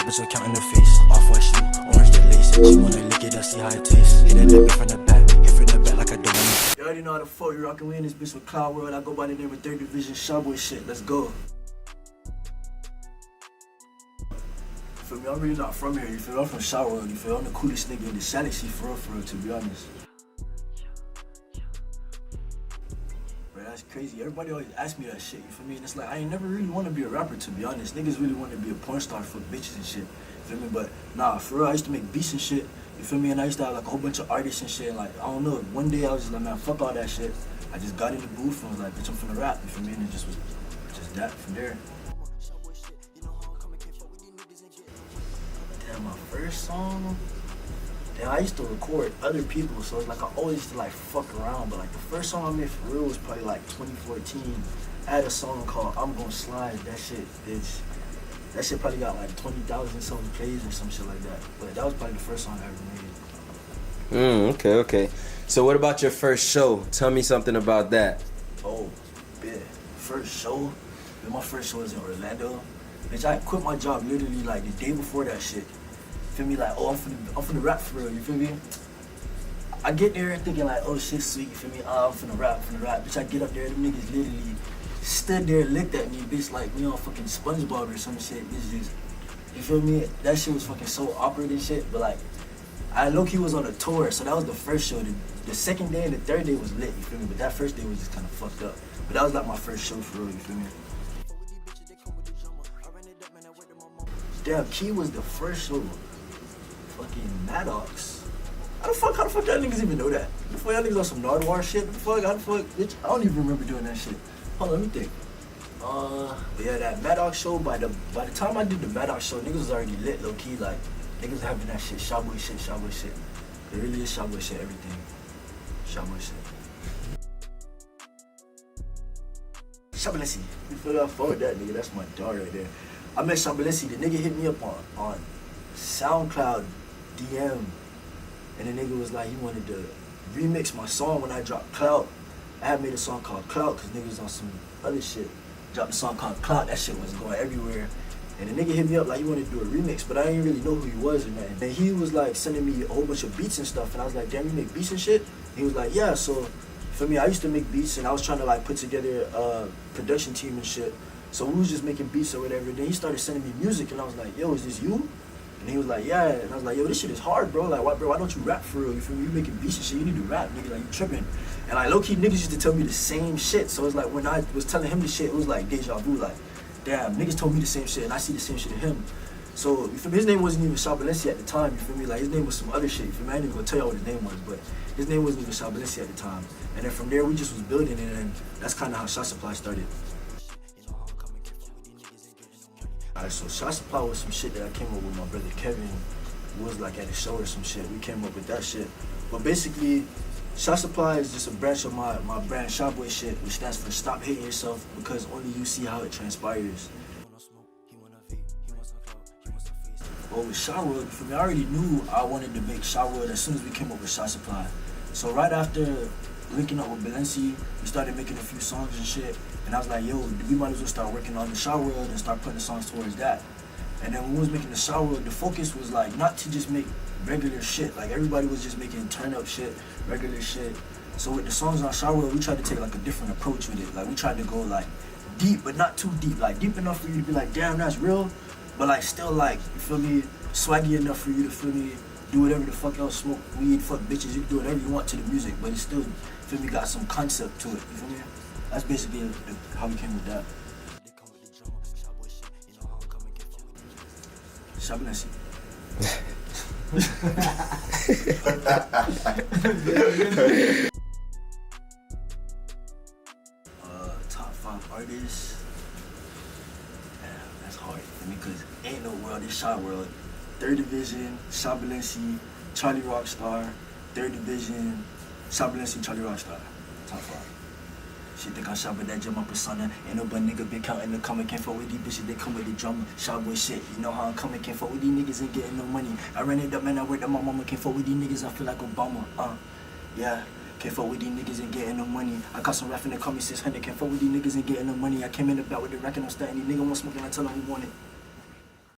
bitch, I'm counting the face. Off-white shoe, orange the lace. She wanna lick it up, see how it tastes. Hit it up from the back, hit from the back like I don't want. You already know how the fuck you rockin' with this bitch with Cloud World. I go by the name of 3rd Division Shyboy shit. Let's go. You feel me? I'm really not from here. You feel me? I'm from Shysupply World. You feel me? I'm the coolest nigga in the L.L.C for real, to be honest. Bro, that's crazy. Everybody always ask me that shit. You feel me? And it's like I ain't never really want to be a rapper, to be honest. Niggas really want to be a porn star for bitches and shit. You feel me? But nah, for real, I used to make beats and shit. You feel me? And I used to have like a whole bunch of artists and shit. And like I don't know. One day I was just like, man, fuck all that shit. I just got in the booth and was like, bitch, I'm finna rap. You feel me? And it just was just that from there. Damn, my first song. Damn, I used to record other people, so it's like I always used to like fuck around. But like the first song I made for real was probably like 2014. I had a song called "I'm Gonna Slide." That shit, bitch. That shit probably got like 20,000 something plays or some shit like that. But that was probably the first song I ever made. Okay. So what about your first show? Tell me something about that. Oh, bitch. First show? My first show was in Orlando. Bitch, I quit my job literally like the day before that shit. Feel me? Like, oh, I'm finna rap for real, you feel me? I get there thinking like, oh shit, sweet, you feel me? I'm finna rap. Bitch, I get up there, them niggas literally stood there, looked at me, bitch, like we on fucking SpongeBob or some shit. Bitch, just, you feel me? That shit was fucking so awkward and shit, but like, I low-key was on a tour, so that was the first show. The second day and the third day was lit, you feel me? But that first day was just kind of fucked up. But that was like my first show for real, you feel me? Damn, Key was the first show. Fucking Maddox. How the fuck y'all niggas even know that? How the fuck y'all niggas on some Nardwar shit? How the fuck, bitch? I don't even remember doing that shit. Hold on, let me think. Yeah, that Maddox show, by the time I did the Maddox show, niggas was already lit, low key, like, niggas having that shit, Shyboy shit. It really is Shyboy shit, everything. Shyboy shit. L.L.C. You feel that? Fuck that nigga, that's my dog right there. I met L.L.C. The nigga hit me up on SoundCloud DM, and the nigga was like, he wanted to remix my song when I dropped Clout. I had made a song called Clout because niggas on some other shit. Dropped a song called Clout, that shit was going everywhere. And the nigga hit me up like he wanted to do a remix, but I didn't really know who he was, man. And he was like sending me a whole bunch of beats and stuff, and I was like, damn, you make beats and shit? And he was like, yeah, so for me, I used to make beats and I was trying to like put together a production team and shit. So we was just making beats or whatever. Then he started sending me music and I was like, yo, is this you? And he was like, yeah. And I was like, yo, this shit is hard, bro. Like, why don't you rap for real? You feel me? You making beats and shit, you need to rap, nigga. Like, you tripping. And like, low-key, niggas used to tell me the same shit. So it's like, when I was telling him the shit, it was like deja vu. Like, damn, niggas told me the same shit and I see the same shit in him. So, you feel me? His name wasn't even L.L.C. at the time, you feel me? Like, his name was some other shit, you feel me? I ain't even gonna tell y'all what his name was, but his name wasn't even L.L.C. at the time. And then from there, we just was building, and then that's kind of how Shysupply started. Alright, so Shysupply was some shit that I came up with my brother Kevin. It was like at a show or some shit. We came up with that shit. But basically, Shysupply is just a branch of my brand Shyboy shit, which stands for Stop Hating Yourself Because Only You See How It Transpires. Well, with Shyworld, for me, I already knew I wanted to make Shyworld as soon as we came up with Shysupply. So right after linking up with L.L.C, we started making a few songs and shit. And I was like, yo, we might as well start working on the Shyworld and start putting the songs towards that. And then when we was making the Shyworld, the focus was like not to just make regular shit. Like everybody was just making turn up shit, regular shit. So with the songs on Shyworld, we tried to take like a different approach with it. Like we tried to go like deep, but not too deep. Like deep enough for you to be like, damn, that's real. But like still like, you feel me, swaggy enough for you to feel me, do whatever the fuck else, smoke weed, fuck bitches, you can do whatever you want to the music, but it still, feel me, got some concept to it, you feel me? That's basically how we came with that. L.L.C. Top 5 artists. Damn, that's hard for me because ain't no world, it's Shyworld. 3rd Division, L.L.C, Charlie Rockstar, 3rd Division, L.L.C, Charlie Rockstar. Top 5. Shit, think I shot with that drama persona. Ain't no but nigga been counting the comment, can't fuck with these bitches, they come with the drama. Shyboy shit, you know how I'm coming, can't fuck with these niggas, ain't getting no money. I ran it up, man, I worked at my mama, can't fuck with these niggas, I feel like Obama, yeah. Can't fuck with these niggas, ain't getting no money. I caught some rap in the call me 600, can't fuck with these niggas, ain't getting no money. I came in the back with the record, I'm starting, these niggas want smoking, I tell them we want it.